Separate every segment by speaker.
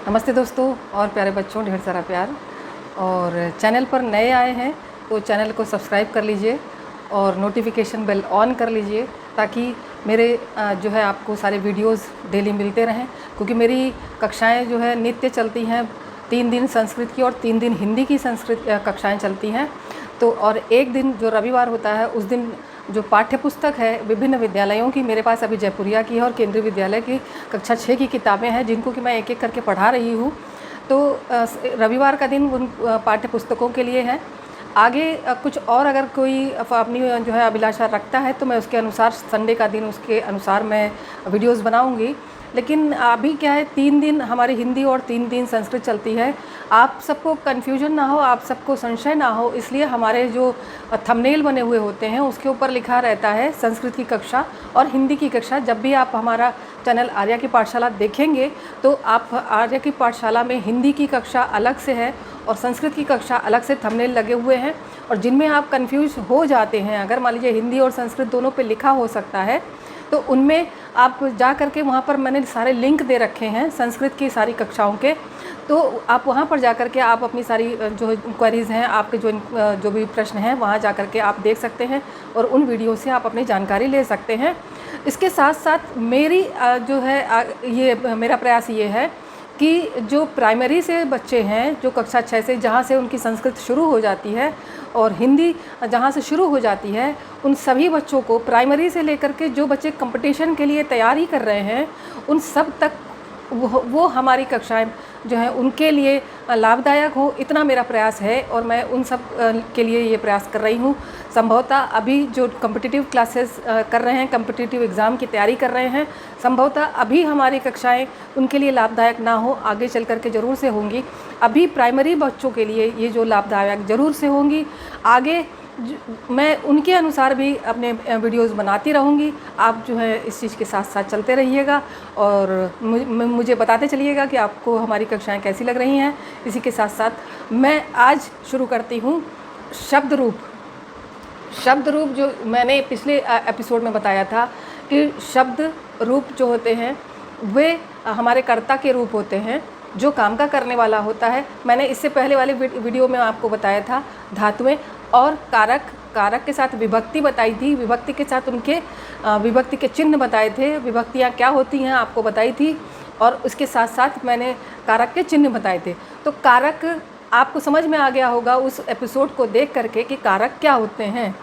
Speaker 1: नमस्ते दोस्तों और प्यारे बच्चों, ढेर सारा प्यार। और चैनल पर नए आए हैं तो चैनल को सब्सक्राइब कर लीजिए और नोटिफिकेशन बेल ऑन कर लीजिए ताकि मेरे जो है आपको सारे वीडियोस डेली मिलते रहें। क्योंकि मेरी कक्षाएं जो है नित्य चलती हैं, 3 दिन संस्कृत की और 3 दिन हिंदी की संस्कृत कक्षाएं चलती हैं। तो और एक दिन जो रविवार होता है उस दिन जो पाठ्य पुस्तक है विभिन्न विद्यालयों की, मेरे पास अभी जयपुरिया की है और केंद्रीय विद्यालय की कक्षा 6 की किताबें हैं जिनको कि मैं एक एक करके पढ़ा रही हूँ। तो रविवार का दिन उन पाठ्य पुस्तकों के लिए है। आगे कुछ और अगर कोई अपनी जो है अभिलाषा रखता है तो मैं उसके अनुसार संडे का दिन उसके अनुसार मैं वीडियोस बनाऊंगी। लेकिन अभी क्या है, 3 दिन हमारी हिंदी और 3 दिन संस्कृत चलती है। आप सबको कन्फ्यूजन ना हो, आप सबको संशय ना हो, इसलिए हमारे जो थंबनेल बने हुए होते हैं उसके ऊपर लिखा रहता है संस्कृत की कक्षा और हिंदी की कक्षा। जब भी आप हमारा चैनल आर्या की पाठशाला देखेंगे तो आप आर्या की पाठशाला में हिंदी की कक्षा अलग से है और संस्कृत की कक्षा अलग से थंबनेल लगे हुए हैं। और जिनमें आप कंफ्यूज हो जाते हैं, अगर मान लीजिए हिंदी और संस्कृत दोनों पे लिखा हो सकता है तो उनमें आप जा कर के वहाँ पर मैंने सारे लिंक दे रखे हैं संस्कृत की सारी कक्षाओं के। तो आप वहाँ पर जा कर के आप अपनी सारी जो क्वेरीज़ हैं, आपके जो भी प्रश्न हैं, वहाँ जा कर के आप देख सकते हैं और उन वीडियो से आप अपनी जानकारी ले सकते हैं। इसके साथ साथ मेरी जो है ये मेरा प्रयास ये है कि जो प्राइमरी से बच्चे हैं, जो कक्षा 6 से जहाँ से उनकी संस्कृत शुरू हो जाती है और हिंदी जहाँ से शुरू हो जाती है, उन सभी बच्चों को प्राइमरी से लेकर के जो बच्चे कंपटीशन के लिए तैयारी कर रहे हैं उन सब तक वो हमारी कक्षाएं जो हैं उनके लिए लाभदायक हो, इतना मेरा प्रयास है। और मैं उन सब के लिए ये प्रयास कर रही हूँ। संभवतः अभी जो कॉम्पिटिटिव क्लासेस कर रहे हैं, कॉम्पिटिटिव एग्ज़ाम की तैयारी कर रहे हैं, संभवतः अभी हमारी कक्षाएं उनके लिए लाभदायक ना हो, आगे चल कर के ज़रूर से होंगी। अभी प्राइमरी बच्चों के लिए ये जो लाभदायक ज़रूर से होंगी, आगे मैं उनके अनुसार भी अपने वीडियोस बनाती रहूँगी। आप जो है इस चीज़ के साथ साथ चलते रहिएगा और मुझे बताते चलिएगा कि आपको हमारी कक्षाएं कैसी लग रही हैं। इसी के साथ साथ मैं आज शुरू करती हूँ शब्द रूप। शब्द रूप जो मैंने पिछले एपिसोड में बताया था कि शब्द रूप जो होते हैं वे हमारे कर्ता के रूप होते हैं, जो काम का करने वाला होता है। मैंने इससे पहले वाले वीडियो में आपको बताया था धातुएं और कारक, कारक के साथ विभक्ति बताई थी, विभक्ति के साथ उनके विभक्ति के चिन्ह बताए थे, विभक्तियाँ क्या होती हैं आपको बताई थी, और उसके साथ साथ मैंने कारक के चिन्ह बताए थे। तो कारक आपको समझ में आ गया होगा उस एपिसोड को देख करके कि कारक क्या होते हैं।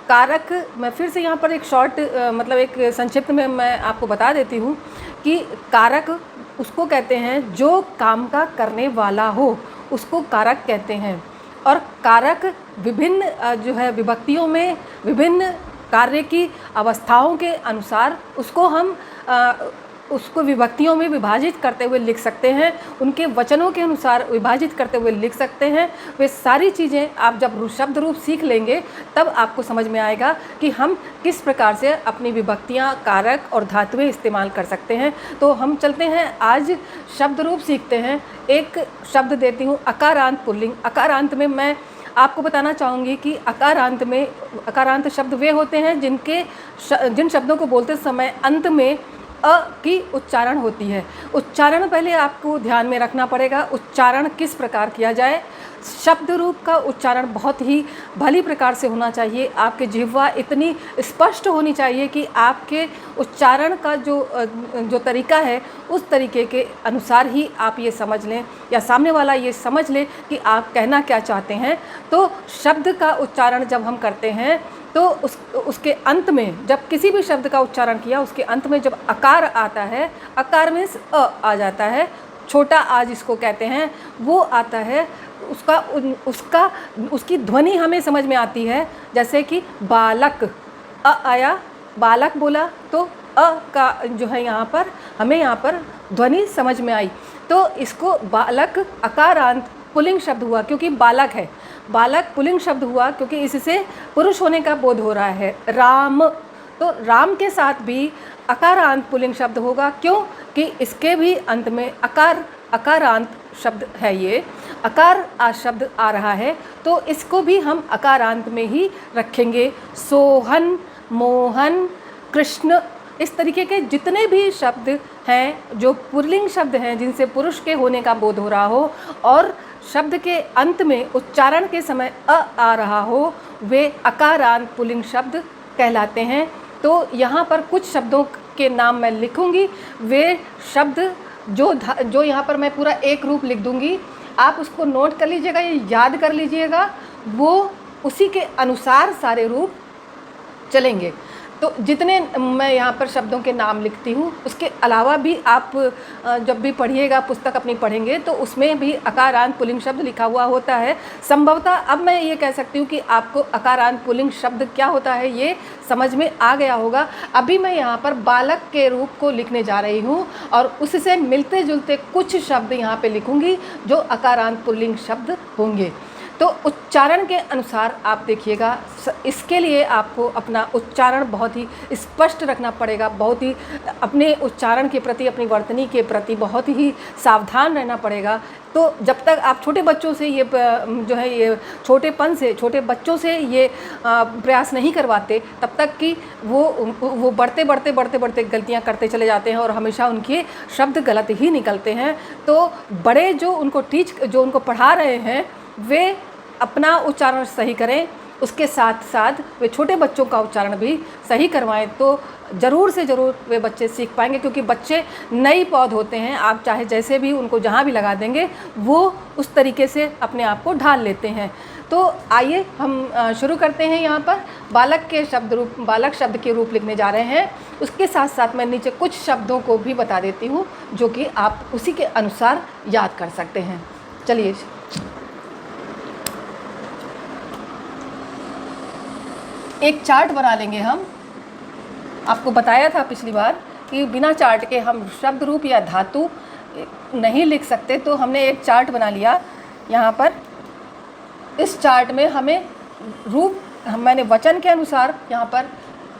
Speaker 1: कारक मैं फिर से यहाँ पर एक शॉर्ट मतलब एक संक्षिप्त में मैं आपको बता देती हूँ कि कारक उसको कहते हैं जो काम का करने वाला हो, उसको कारक कहते हैं। और कारक विभिन्न जो है विभक्तियों में विभिन्न कार्य की अवस्थाओं के अनुसार उसको हम उसको विभक्तियों में विभाजित करते हुए लिख सकते हैं, उनके वचनों के अनुसार विभाजित करते हुए लिख सकते हैं। वे सारी चीज़ें आप जब शब्द रूप सीख लेंगे तब आपको समझ में आएगा कि हम किस प्रकार से अपनी विभक्तियाँ, कारक और धातुएं इस्तेमाल कर सकते हैं। तो हम चलते हैं, आज शब्द रूप सीखते हैं। एक शब्द देती हूँ अकारांत पुल्लिंग। अकारांत में मैं आपको बताना चाहूँगी कि अकारांत शब्द वे होते हैं जिन शब्दों को बोलते समय अंत में अ की उच्चारण होती है। उच्चारण पहले आपको ध्यान में रखना पड़ेगा, उच्चारण किस प्रकार किया जाए। शब्द रूप का उच्चारण बहुत ही भली प्रकार से होना चाहिए। आपकी जिह्वा इतनी स्पष्ट होनी चाहिए कि आपके उच्चारण का जो तरीका है उस तरीके के अनुसार ही आप ये समझ लें या सामने वाला ये समझ ले कि आप कहना क्या चाहते हैं। तो शब्द का उच्चारण जब हम करते हैं तो उसके अंत में, जब किसी भी शब्द का उच्चारण किया उसके अंत में जब अकार आता है, अकार में अ आ जाता है, छोटा आ जिसको कहते हैं वो आता है, उसकी ध्वनि हमें समझ में आती है। जैसे कि बालक, अ आया, बालक बोला तो अ का जो है हमें यहाँ पर ध्वनि समझ में आई। तो इसको बालक अकारांत पुल्लिंग शब्द हुआ क्योंकि बालक है। बालक पुल्लिंग शब्द हुआ क्योंकि इससे पुरुष होने का बोध हो रहा है। राम, तो राम के साथ भी अकारांत पुल्लिंग शब्द होगा। क्यों कि इसके भी अंत में अकारांत शब्द है, ये अकार आ शब्द आ रहा है, तो इसको भी हम अकारांत में ही रखेंगे। सोहन, मोहन, कृष्ण, इस तरीके के जितने भी शब्द हैं जो पुल्लिंग शब्द हैं जिनसे पुरुष के होने का बोध हो रहा हो और शब्द के अंत में उच्चारण के समय अ आ रहा हो, वे अकारांत पुल्लिंग शब्द कहलाते हैं। तो यहाँ पर कुछ शब्दों के नाम मैं लिखूँगी, वे शब्द जो यहाँ पर मैं पूरा एक रूप लिख दूँगी, आप उसको नोट कर लीजिएगा, ये याद कर लीजिएगा, वो उसी के अनुसार सारे रूप चलेंगे। तो जितने मैं यहाँ पर शब्दों के नाम लिखती हूँ, उसके अलावा भी आप जब भी पढ़िएगा, पुस्तक अपनी पढ़ेंगे तो उसमें भी अकारांत पुल्लिंग शब्द लिखा हुआ होता है। संभवतः अब मैं ये कह सकती हूँ कि आपको अकारांत पुल्लिंग शब्द क्या होता है ये समझ में आ गया होगा। अभी मैं यहाँ पर बालक के रूप को लिखने जा रही हूँ और उससे मिलते जुलते कुछ शब्द यहाँ पे लिखूँगी जो अकारांत पुल्लिंग शब्द होंगे। तो उच्चारण के अनुसार आप देखिएगा, इसके लिए आपको अपना उच्चारण बहुत ही स्पष्ट रखना पड़ेगा, बहुत ही अपने उच्चारण के प्रति, अपनी वर्तनी के प्रति बहुत ही सावधान रहना पड़ेगा। तो जब तक आप छोटे बच्चों से ये जो है ये छोटे बच्चों से ये प्रयास नहीं करवाते, तब तक कि वो बढ़ते गलतियां करते चले जाते हैं और हमेशा उनके शब्द गलत ही निकलते हैं। तो बड़े जो उनको पढ़ा रहे हैं वे अपना उच्चारण सही करें, उसके साथ साथ वे छोटे बच्चों का उच्चारण भी सही करवाएं, तो ज़रूर से ज़रूर वे बच्चे सीख पाएंगे। क्योंकि बच्चे नई पौध होते हैं, आप चाहे जैसे भी उनको जहाँ भी लगा देंगे वो उस तरीके से अपने आप को ढाल लेते हैं। तो आइए हम शुरू करते हैं। यहाँ पर बालक शब्द के रूप लिखने जा रहे हैं। उसके साथ साथ मैं नीचे कुछ शब्दों को भी बता देती हूँ जो कि आप उसी के अनुसार याद कर सकते हैं। चलिए, एक चार्ट बना लेंगे हम। आपको बताया था पिछली बार कि बिना चार्ट के हम शब्द रूप या धातु नहीं लिख सकते, तो हमने एक चार्ट बना लिया। यहाँ पर इस चार्ट में हमें मैंने वचन के अनुसार यहाँ पर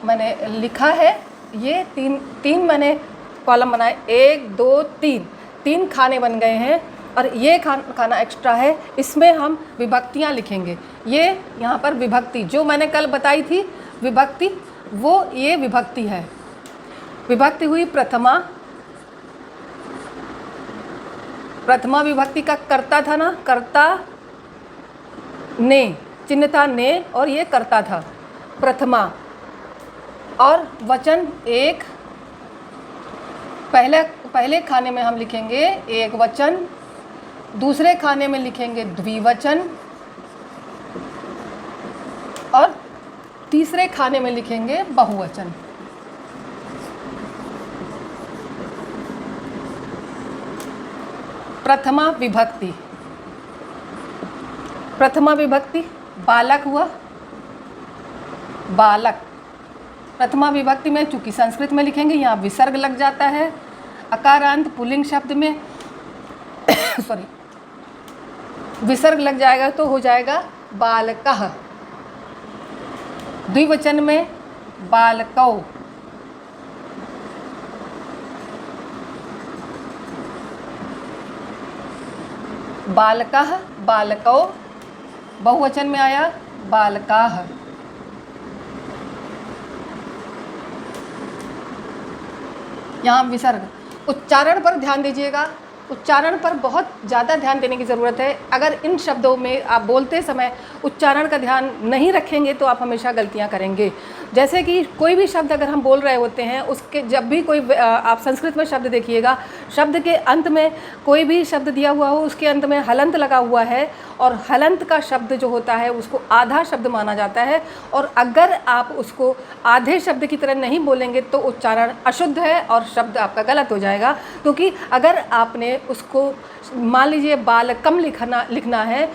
Speaker 1: मैंने लिखा है। ये तीन मैंने कॉलम बनाए, 1 2 3 खाने बन गए हैं और ये खाना एक्स्ट्रा है, इसमें हम विभक्तियाँ लिखेंगे। ये यहाँ पर विभक्ति जो मैंने कल बताई थी विभक्ति, वो ये विभक्ति है। विभक्ति हुई प्रथमा विभक्ति का कर्ता था ना, कर्ता ने, चिन्ह था ने और ये कर्ता था प्रथमा। और वचन एक, पहले खाने में हम लिखेंगे एक वचन, दूसरे खाने में लिखेंगे द्विवचन और तीसरे खाने में लिखेंगे बहुवचन। प्रथमा विभक्ति बालक हुआ, बालक। प्रथमा विभक्ति में चूंकि संस्कृत में लिखेंगे यहाँ विसर्ग लग जाता है। अकारांत पुल्लिंग शब्द में विसर्ग लग जाएगा तो हो जाएगा बालकः। द्विवचन में बालकौ। बालकः बालकौ। बहुवचन में आया बालकाः। यहाँ विसर्ग। उच्चारण पर ध्यान दीजिएगा, उच्चारण पर बहुत ज़्यादा ध्यान देने की ज़रूरत है। अगर इन शब्दों में आप बोलते समय उच्चारण का ध्यान नहीं रखेंगे तो आप हमेशा गलतियां करेंगे। जैसे कि कोई भी शब्द अगर हम बोल रहे होते हैं, उसके जब भी कोई आप संस्कृत में शब्द देखिएगा, शब्द के अंत में कोई भी शब्द दिया हुआ हो उसके अंत में हलंत लगा हुआ है और हलंत का शब्द जो होता है उसको आधा शब्द माना जाता है। और अगर आप उसको आधे शब्द की तरह नहीं बोलेंगे तो उच्चारण अशुद्ध है और शब्द आपका गलत हो जाएगा। क्योंकि अगर आपने उसको मान लीजिए बालकम लिखना है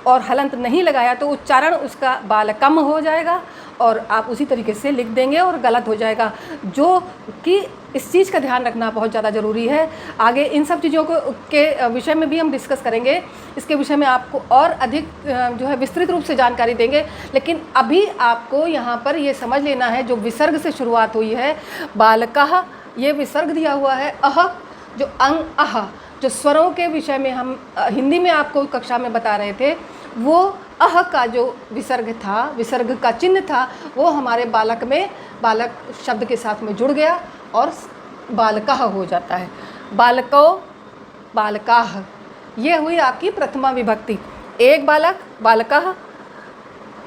Speaker 1: और हलंत नहीं लगाया तो उच्चारण उसका बालकम हो जाएगा और आप उसी तरीके से लिख देंगे और गलत हो जाएगा। जो कि इस चीज़ का ध्यान रखना बहुत ज़्यादा ज़रूरी है। आगे इन सब चीज़ों के विषय में भी हम डिस्कस करेंगे। इसके विषय में आपको और अधिक जो है विस्तृत रूप से जानकारी देंगे। लेकिन अभी आपको यहाँ पर ये समझ लेना है, जो विसर्ग से शुरुआत हुई है बालकः, ये विसर्ग दिया हुआ है। अह जो अह जो स्वरों के विषय में हम हिंदी में आपको कक्षा में बता रहे थे, वो अह का जो विसर्ग था, विसर्ग का चिन्ह था, वो हमारे बालक में, बालक शब्द के साथ में जुड़ गया और बालकः हो जाता है। बालको, बालकाः, ये हुई आपकी प्रथमा विभक्ति। एक बालक बालकः,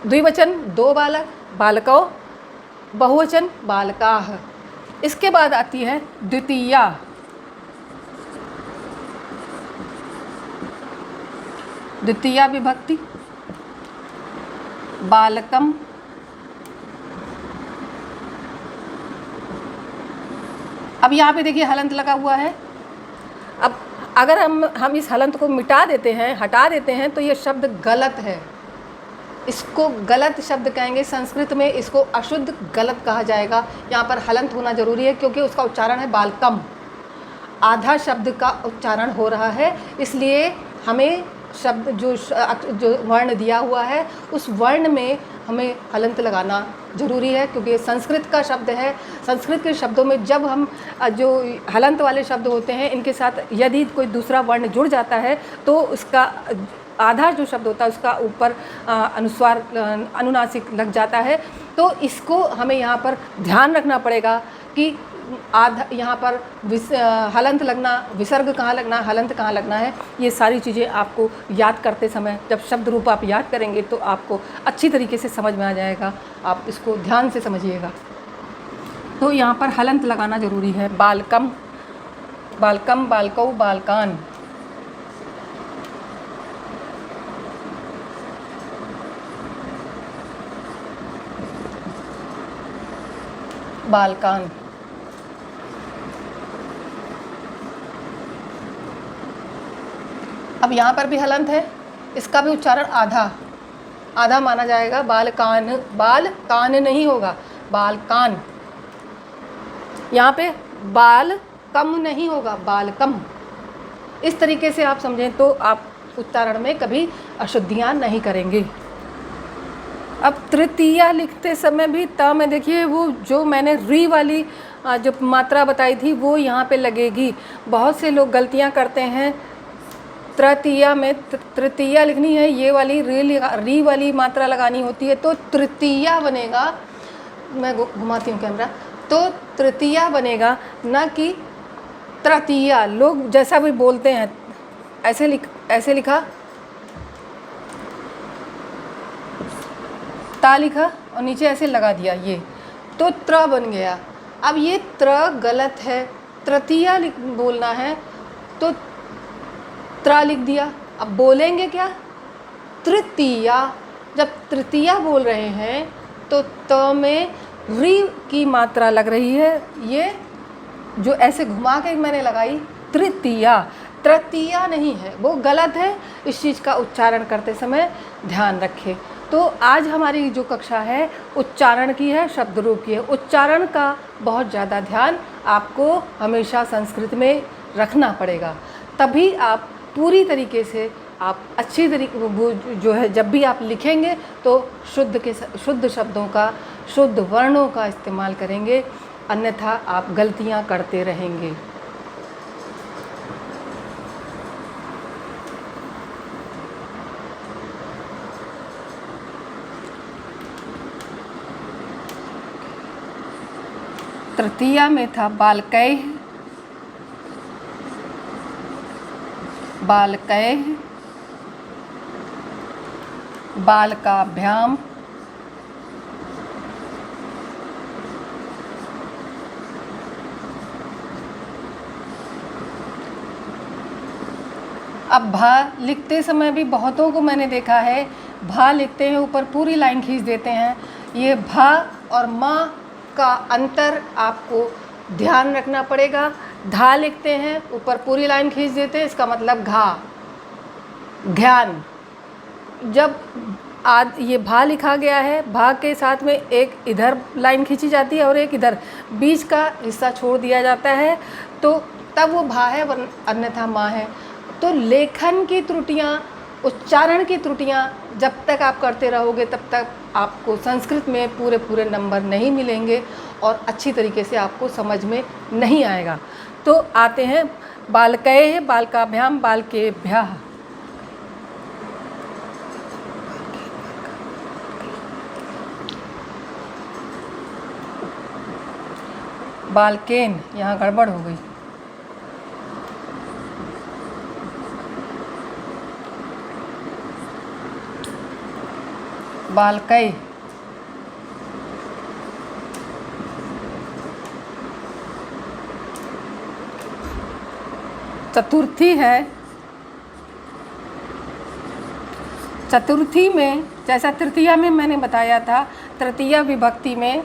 Speaker 1: द्विवचन दो बालक बालको, बहुवचन बालकाः। इसके बाद आती है द्वितीया। द्वितीया विभक्ति बालकम, अब यहाँ पे देखिए हलंत लगा हुआ है। अब अगर हम इस हलंत को मिटा देते हैं, हटा देते हैं, तो ये शब्द गलत है। इसको गलत शब्द कहेंगे, संस्कृत में इसको अशुद्ध गलत कहा जाएगा। यहाँ पर हलंत होना जरूरी है क्योंकि उसका उच्चारण है बालकम, आधा शब्द का उच्चारण हो रहा है, इसलिए हमें शब्द जो वर्ण दिया हुआ है उस वर्ण में हमें हलंत लगाना जरूरी है, क्योंकि ये संस्कृत का शब्द है। संस्कृत के शब्दों में जब हम जो हलंत वाले शब्द होते हैं, इनके साथ यदि कोई दूसरा वर्ण जुड़ जाता है तो उसका आधा जो शब्द होता है उसका ऊपर अनुस्वार, अनुनासिक लग जाता है। तो इसको हमें यहाँ पर ध्यान रखना पड़ेगा कि आधा यहाँ पर हलंत लगना, विसर्ग कहाँ लगना, हलंत कहाँ लगना है। ये सारी चीज़ें आपको याद करते समय, जब शब्द रूप आप याद करेंगे तो आपको अच्छी तरीके से समझ में आ जाएगा। आप इसको ध्यान से समझिएगा। तो यहाँ पर हलंत लगाना ज़रूरी है। बालकम, बालकम, बालकौ, बालकान। बालकान। अब यहाँ पर भी हलंत है, इसका भी उच्चारण आधा आधा माना जाएगा। बालकान, बालकान नहीं होगा, बालकान। यहाँ पे बाल कम नहीं होगा, बालकम। इस तरीके से आप समझें तो आप उच्चारण में कभी अशुद्धियाँ नहीं करेंगे। अब तृतीया लिखते समय भी त में देखिए वो जो मैंने री वाली जो मात्रा बताई थी वो यहाँ पे लगेगी। बहुत से लोग गलतियाँ करते हैं, तृतीया में तृतीया लिखनी है, ये वाली री वाली मात्रा लगानी होती है, तो तृतीया बनेगा। मैं घुमाती हूँ कैमरा, तो तृतीया बनेगा, ना कि तृतीया। लोग जैसा भी बोलते हैं ऐसे लिखा, ता लिखा और नीचे ऐसे लगा दिया, ये तो त्र बन गया। अब ये त्र गलत है, तृतीया बोलना है तो त्र लिख दिया। अब बोलेंगे क्या, तृतीया। जब तृतीया बोल रहे हैं तो त में री की मात्रा लग रही है, ये जो ऐसे घुमा के मैंने लगाई, तृतीया, तृतीया नहीं है, वो गलत है। इस चीज़ का उच्चारण करते समय ध्यान रखें। तो आज हमारी जो कक्षा है उच्चारण की है, शब्द रूप की है। उच्चारण का बहुत ज़्यादा ध्यान आपको हमेशा संस्कृत में रखना पड़ेगा, तभी आप पूरी तरीके से आप अच्छी तरीके जो है जब भी आप लिखेंगे तो शुद्ध शब्दों का, शुद्ध वर्णों का इस्तेमाल करेंगे, अन्यथा आप गलतियां करते रहेंगे। तृतीया में था बालकैः, बालकैः, बालकाभ्याम, अब भा लिखते समय भी बहुतों को मैंने देखा है, भा लिखते हैं ऊपर पूरी लाइन खींच देते हैं। ये भा और माँ का अंतर आपको ध्यान रखना पड़ेगा। धा लिखते हैं ऊपर पूरी लाइन खींच देते हैं, इसका मतलब घा, ध्यान। जब ये भा लिखा गया है, भा के साथ में एक इधर लाइन खींची जाती है और एक इधर, बीच का हिस्सा छोड़ दिया जाता है, तो तब वो भा है, अन्यथा माँ है। तो लेखन की त्रुटियाँ, उच्चारण की त्रुटियाँ जब तक आप करते रहोगे तब तक आपको संस्कृत में पूरे नंबर नहीं मिलेंगे और अच्छी तरीके से आपको समझ में नहीं आएगा। तो आते हैं बालकैः, बालकाभ्याम, बालकेभ्यः। बालकेन, यहाँ गड़बड़ हो गई। बालकई, चतुर्थी है। चतुर्थी में जैसा तृतीया में मैंने बताया था, तृतीया विभक्ति में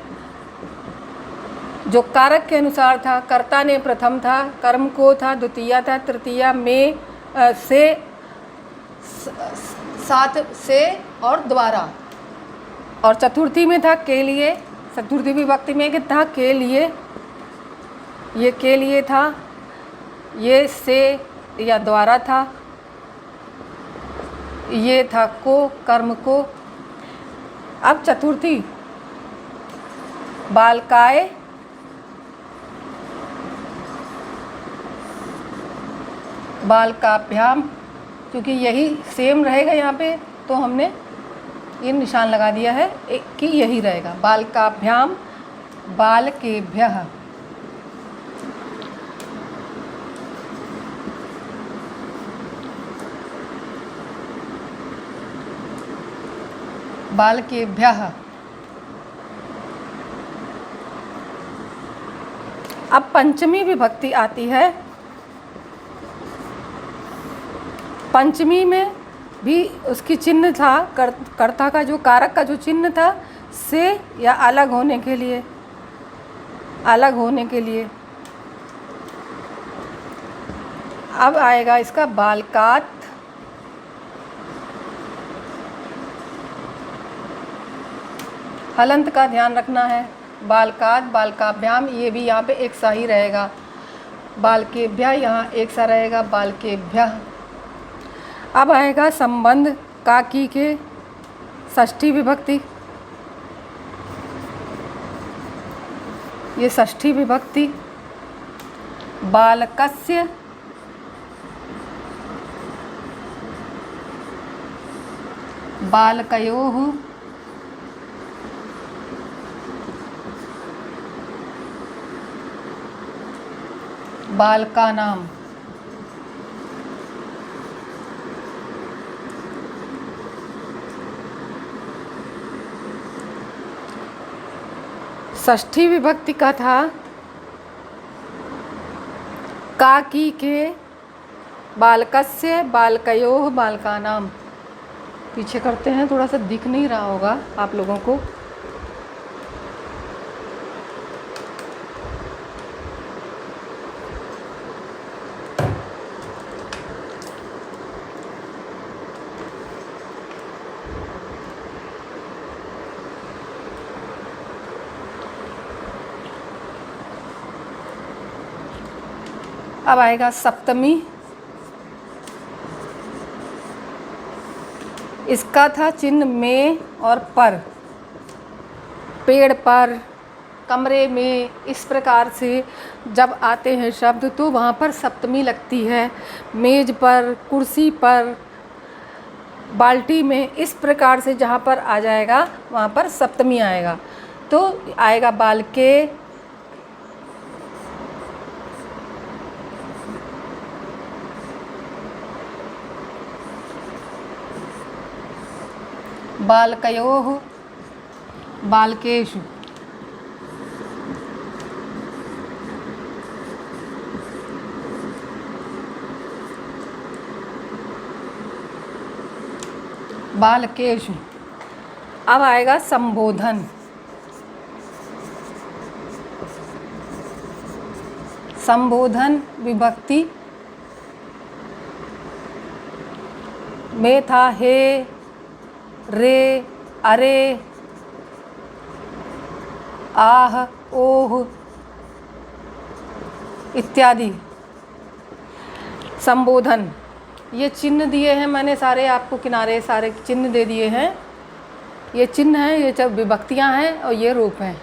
Speaker 1: जो कारक के अनुसार था, कर्ता ने प्रथम था, कर्म को था, द्वितीया था, तृतीया में से, साथ से और द्वारा, और चतुर्थी में था के लिए। चतुर्थी विभक्ति में था के लिए, ये के लिए था, ये से या द्वारा था, ये था को, कर्म को। अब चतुर्थी बालकाय, बालकाभ्याम, क्योंकि यही सेम रहेगा यहाँ पे, तो हमने ये निशान लगा दिया है कि यही रहेगा। बालकाभ्याम, बालकेभ्यः, बालकेभ्यः। अब पंचमी विभक्ति आती है। पंचमी में भी उसकी चिन्ह था, कर्ता का जो कारक का जो चिन्ह था, से या अलग होने के लिए, अलग होने के लिए। अब आएगा इसका बालकात, हलंत का ध्यान रखना है। बालकात, बालकाभ्याम, ये भी यहाँ पे एक सा ही रहेगा। बालकेभ्यः यहाँ एक सा रहेगा, बालकेभ्यः। अब आएगा संबंध का की के, षष्ठी विभक्ति। ये षष्ठी विभक्ति। बालकस्य, बालकयोः, बालकानां। षष्ठी विभक्ति का था का की के, बालकस्य, बालकयोः, बालकानां। पीछे करते हैं, थोड़ा सा दिख नहीं रहा होगा आप लोगों को। अब आएगा सप्तमी। इसका था चिन्ह में और पर, पेड़ पर, कमरे में, इस प्रकार से जब आते हैं शब्द तो वहाँ पर सप्तमी लगती है। मेज पर, कुर्सी पर, बाल्टी में, इस प्रकार से जहाँ पर आ जाएगा वहाँ पर सप्तमी आएगा। तो आएगा बालके, बालकयोः, बालकेषु। बालकेषु। अब आएगा संबोधन। संबोधन विभक्ति में था हे, रे, अरे, आह, ओह इत्यादि। संबोधन, ये चिन्ह दिए हैं मैंने सारे आपको, किनारे सारे चिन्ह दे दिए हैं। ये चिन्ह हैं, ये जब विभक्तियां हैं और ये रूप हैं।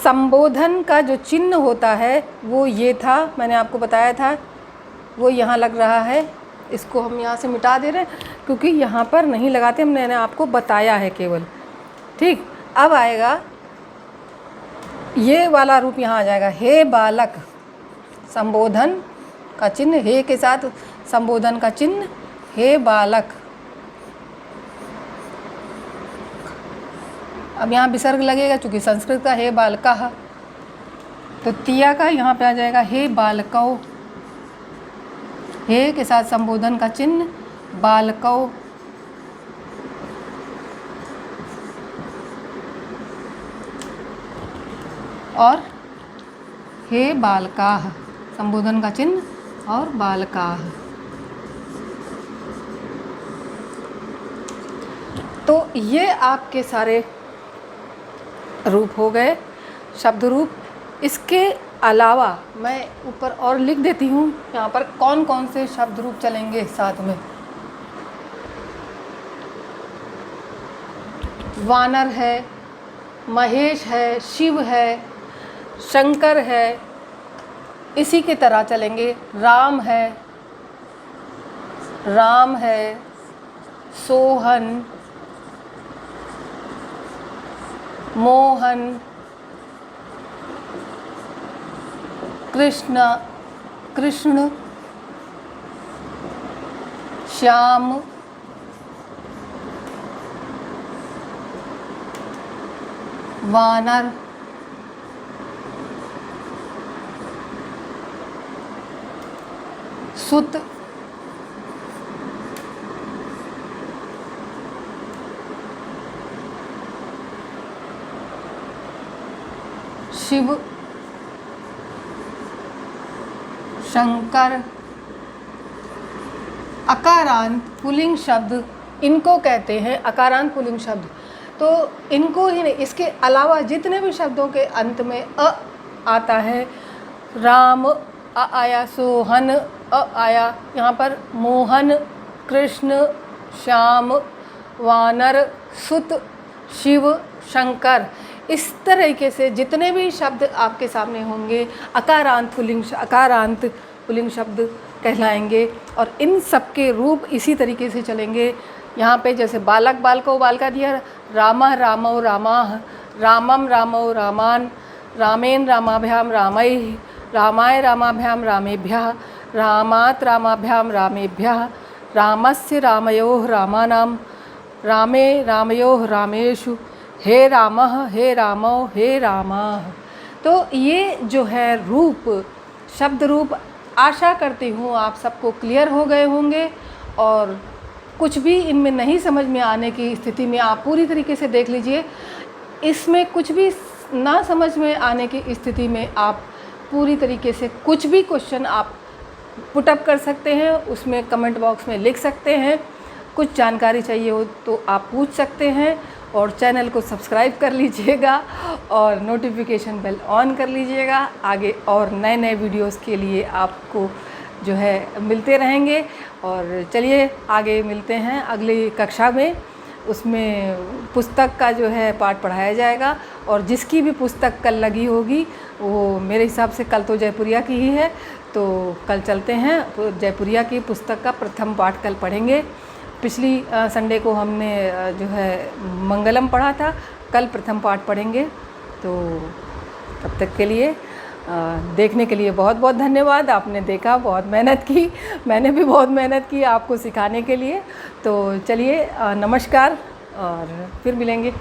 Speaker 1: संबोधन का जो चिन्ह होता है वो ये था, मैंने आपको बताया था, वो यहाँ लग रहा है। इसको हम यहाँ से मिटा दे रहे हैं क्योंकि यहाँ पर नहीं लगाते, मैंने आपको बताया है केवल। ठीक, अब आएगा ये वाला रूप यहाँ आ जाएगा, हे बालक, संबोधन का चिन्ह, हे के साथ संबोधन का चिन्ह, हे बालक। अब यहाँ विसर्ग लगेगा चूँकि संस्कृत का हे बालकः, तो तिया का यहाँ पे आ जाएगा हे बालकौ, हे के साथ संबोधन का चिन्ह बालकौ। और हे बालकाः, संबोधन का चिन्ह और बालकाः। तो ये आपके सारे रूप हो गए, शब्द रूप। इसके अलावा मैं ऊपर और लिख देती हूँ यहाँ पर कौन कौन से शब्द रूप चलेंगे साथ में। वानर है, महेश है, शिव है, शंकर है, इसी की तरह चलेंगे। राम है, सोहन, मोहन, कृष्ण, श्याम, वानर, सुत, शिव, शंकर। अकारांत पुल्लिंग शब्द इनको कहते हैं, अकारांत पुल्लिंग शब्द। तो इनको ही नहीं, इसके अलावा जितने भी शब्दों के अंत में अ आता है, राम अ आया, सोहन अ आया, यहाँ पर मोहन, कृष्ण, श्याम, वानर, सुत, शिव, शंकर, इस तरीके से जितने भी शब्द आपके सामने होंगे अकारांत पुल्लिंग शब्द कहलाएंगे। और इन सब के रूप इसी तरीके से चलेंगे। यहाँ पे जैसे बालक, बालको, बालका दिया, रामः, रामौ, रामाः, रामम, रामौ, रामान, रामेन, रामाभ्याम, रामैः, रामाय, रामाभ्याम, रामेभ्यः, रामात्, रामाभ्याम, रामेभ्यः, रामस्य, रामयोः, रामानां, रामे, रामयोः, रामेषु, हे रामः, हे रामौ, हे रामाः। तो ये जो है रूप, शब्द रूप, आशा करती हूँ आप सबको क्लियर हो गए होंगे। और कुछ भी इनमें नहीं समझ में आने की स्थिति में आप पूरी तरीके से देख लीजिए। इसमें कुछ भी ना समझ में आने की स्थिति में आप पूरी तरीके से कुछ भी क्वेश्चन आप पुटअप कर सकते हैं, उसमें कमेंट बॉक्स में लिख सकते हैं। कुछ जानकारी चाहिए हो तो आप पूछ सकते हैं। और चैनल को सब्सक्राइब कर लीजिएगा और नोटिफिकेशन बेल ऑन कर लीजिएगा। आगे और नए नए वीडियोस के लिए आपको जो है मिलते रहेंगे। और चलिए आगे मिलते हैं अगली कक्षा में। उसमें पुस्तक का जो है पाठ पढ़ाया जाएगा। और जिसकी भी पुस्तक कल लगी होगी वो मेरे हिसाब से कल तो जयपुरिया की ही है, तो कल चलते हैं तो जयपुरिया की पुस्तक का प्रथम पाठ कल पढ़ेंगे। पिछली संडे को हमने जो है मंगलम पढ़ा था, कल प्रथम पाठ पढ़ेंगे। तो तब तक के लिए देखने के लिए बहुत बहुत धन्यवाद। आपने देखा, बहुत मेहनत की, मैंने भी बहुत मेहनत की आपको सिखाने के लिए। तो चलिए नमस्कार और फिर मिलेंगे।